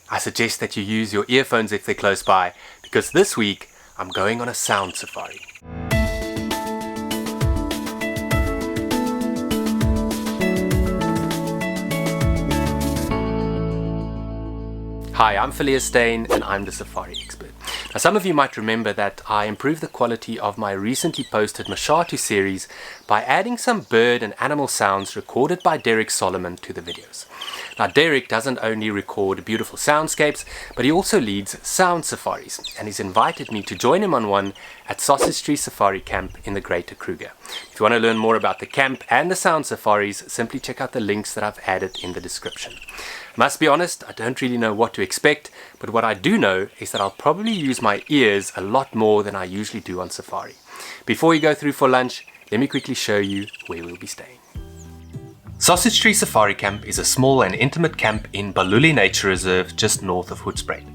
I suggest that you use your earphones if they're close by, because this week I'm going on a sound safari. Hi, I'm Phileas Steyn and I'm the safari expert. Now, some of you might remember that I improved the quality of my recently posted Mashatu series by adding some bird and animal sounds recorded by Derek Solomon to the videos. Now, Derek doesn't only record beautiful soundscapes, but he also leads sound safaris, and he's invited me to join him on one at Sausage Tree Safari Camp in the Greater Kruger. If you want to learn more about the camp and the sound safaris, simply check out the links that I've added in the description. I must be honest, I don't really know what to expect, but what I do know is that I'll probably use my ears a lot more than I usually do on safari. Before we go through for lunch, let me quickly show you where we'll be staying. Sausage Tree Safari Camp is a small and intimate camp in Balule Nature Reserve just north of Hoedspruit.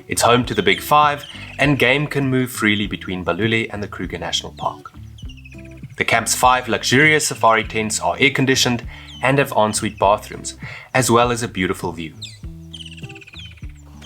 It's home to the Big Five, and game can move freely between Balule and the Kruger National Park. The camp's 5 luxurious safari tents are air-conditioned and have ensuite bathrooms, as well as a beautiful view.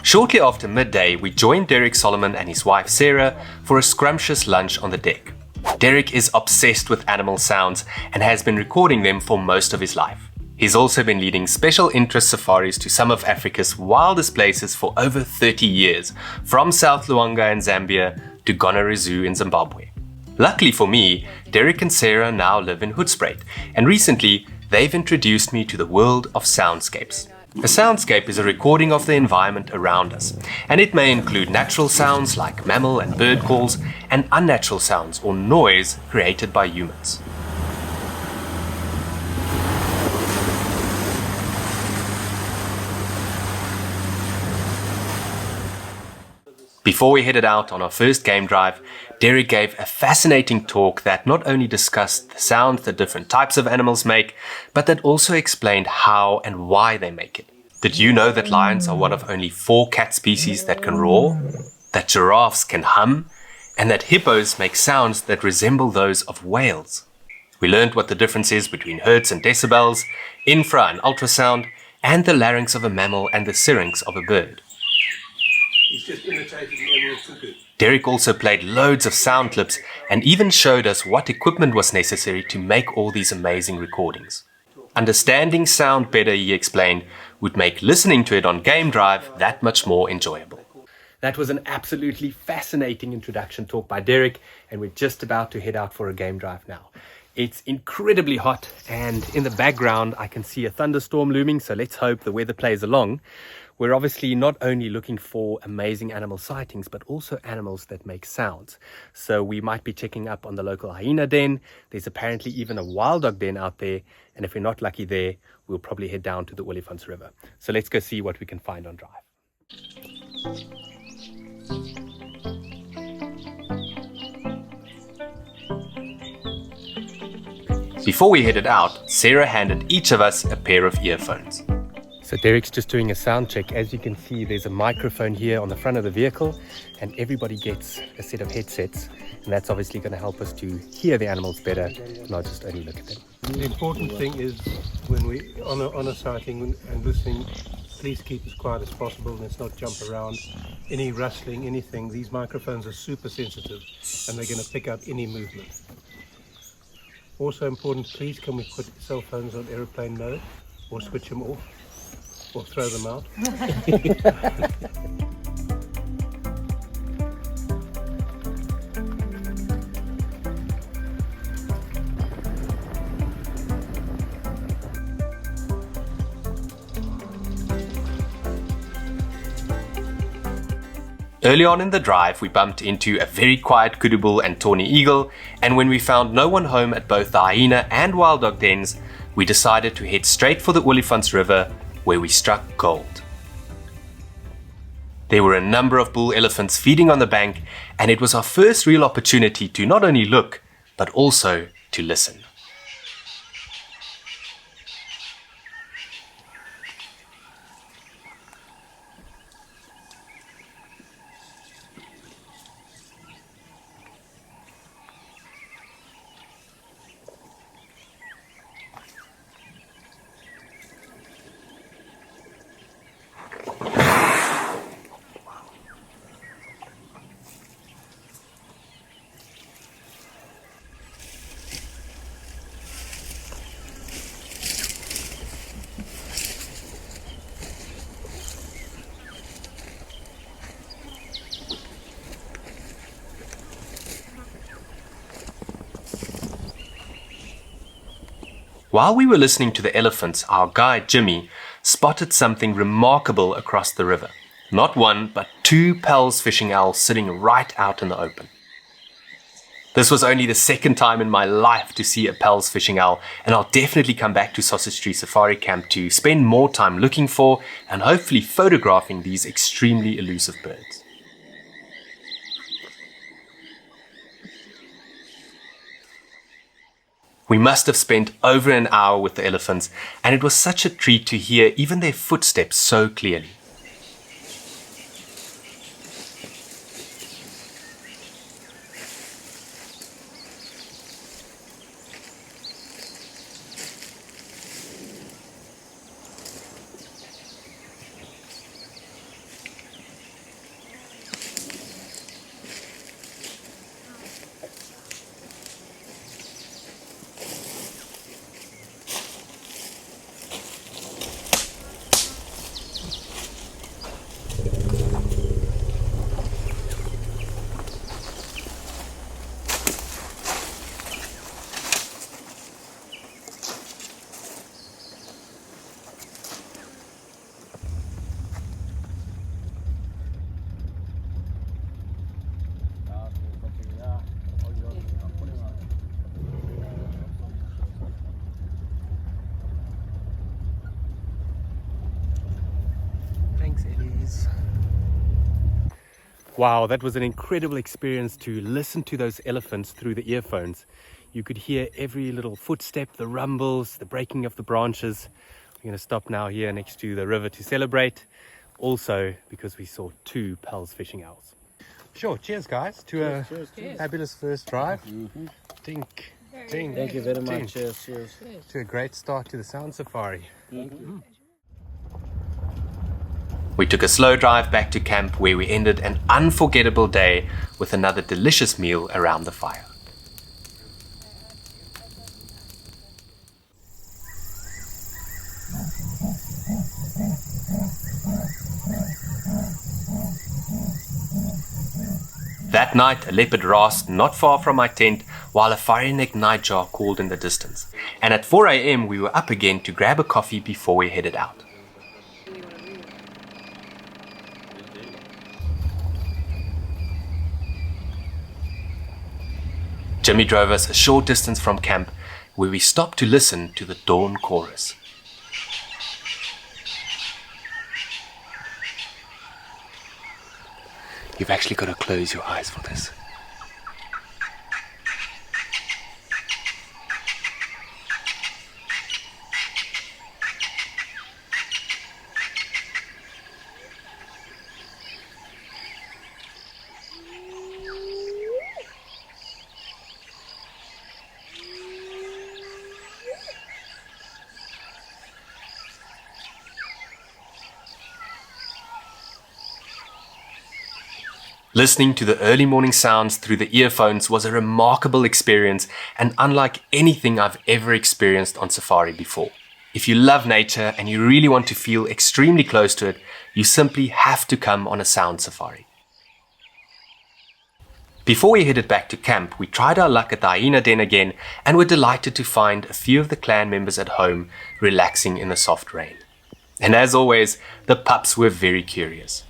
Shortly after midday, we joined Derek Solomon and his wife Sarah for a scrumptious lunch on the deck. Derek is obsessed with animal sounds and has been recording them for most of his life. He's also been leading special interest safaris to some of Africa's wildest places for over 30 years, from South Luangwa in Zambia to Gonere Zoo in Zimbabwe. Luckily for me, Derek and Sarah now live in Hoedspruit, and recently they've introduced me to the world of soundscapes. A soundscape is a recording of the environment around us, and it may include natural sounds like mammal and bird calls, and unnatural sounds or noise created by humans. Before we headed out on our first game drive, Derek gave a fascinating talk that not only discussed the sounds that different types of animals make, but that also explained how and why they make it. Did you know that lions are one of only 4 cat species that can roar? That giraffes can hum? And that hippos make sounds that resemble those of whales? We learned what the difference is between hertz and decibels, infra and ultrasound, and the larynx of a mammal and the syrinx of a bird. He's just imitated the emerald cuckoo. Derek also played loads of sound clips and even showed us what equipment was necessary to make all these amazing recordings. Understanding sound better, he explained, would make listening to it on game drive that much more enjoyable. That was an absolutely fascinating introduction talk by Derek, and we're just about to head out for a game drive now. It's incredibly hot, and in the background I can see a thunderstorm looming, so let's hope the weather plays along. We're obviously not only looking for amazing animal sightings, but also animals that make sounds. So we might be checking up on the local hyena den. There's apparently even a wild dog den out there. And if we're not lucky there, we'll probably head down to the Olifants River. So let's go see what we can find on drive. Before we headed out, Sarah handed each of us a pair of earphones. So Derek's just doing a sound check. As you can see, there's a microphone here on the front of the vehicle, and everybody gets a set of headsets, and that's obviously going to help us to hear the animals better, not just only look at them. The important thing is when we on a sighting and listening, please keep as quiet as possible. Let's not jump around. Any rustling, anything. These microphones are super sensitive, and they're going to pick up any movement. Also important, please can we put cell phones on aeroplane mode or switch them off? Or throw them out. Early on in the drive, we bumped into a very quiet kudu bull and tawny eagle, and when we found no one home at both the hyena and wild dog dens, we decided to head straight for the Olifants River, where we struck gold. There were a number of bull elephants feeding on the bank, and it was our first real opportunity to not only look, but also to listen. While we were listening to the elephants, our guide Jimmy spotted something remarkable across the river. Not one, but 2 Pel's fishing owls sitting right out in the open. This was only the second time in my life to see a Pel's fishing owl, and I'll definitely come back to Sausage Tree Safari Camp to spend more time looking for and hopefully photographing these extremely elusive birds. We must have spent over an hour with the elephants, and it was such a treat to hear even their footsteps so clearly. Wow, that was an incredible experience to listen to those elephants through the earphones. You could hear every little footstep, the rumbles, the breaking of the branches. We're going to stop now here next to the river to celebrate. Also, because we saw 2 Pel's fishing owls. Sure, cheers guys to a fabulous first drive. Tink, tink. Thank you very much. Tink. Cheers. To a great start to the sound safari. We took a slow drive back to camp where we ended an unforgettable day with another delicious meal around the fire. That night, a leopard rasped not far from my tent while a fire-necked nightjar called in the distance. And at 4 a.m. we were up again to grab a coffee before we headed out. Jimmy drove us a short distance from camp where we stopped to listen to the dawn chorus. You've actually got to close your eyes for this. Listening to the early morning sounds through the earphones was a remarkable experience and unlike anything I've ever experienced on safari before. If you love nature and you really want to feel extremely close to it, you simply have to come on a sound safari. Before we headed back to camp, we tried our luck at the hyena den again and were delighted to find a few of the clan members at home relaxing in the soft rain. And as always, the pups were very curious.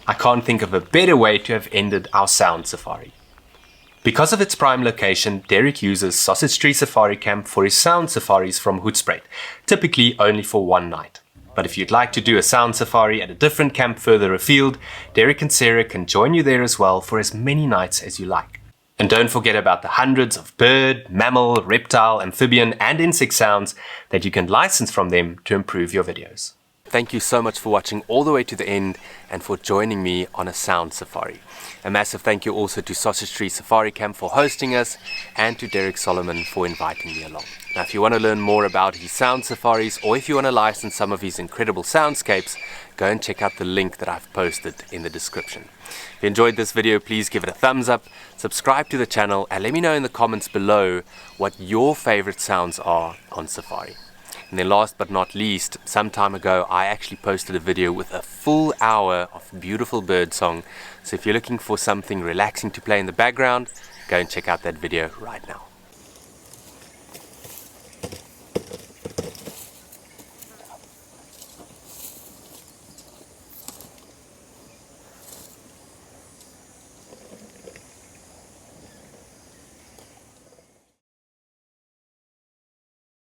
I can't think of a better way to have ended our sound safari. Because of its prime location, Derek uses Sausage Tree Safari Camp for his sound safaris from Hoedspruit, typically only for one night. But if you'd like to do a sound safari at a different camp further afield, Derek and Sarah can join you there as well for as many nights as you like. And don't forget about the hundreds of bird, mammal, reptile, amphibian and insect sounds that you can license from them to improve your videos. Thank you so much for watching all the way to the end and for joining me on a sound safari. A massive thank you also to Sausage Tree Safari Camp for hosting us and to Derek Solomon for inviting me along. Now if you want to learn more about his sound safaris or if you want to license some of his incredible soundscapes, go and check out the link that I've posted in the description. If you enjoyed this video, please give it a thumbs up, subscribe to the channel and let me know in the comments below what your favorite sounds are on safari. And then last but not least, some time ago I actually posted a video with a full hour of beautiful bird song. So if you're looking for something relaxing to play in the background, go and check out that video right now.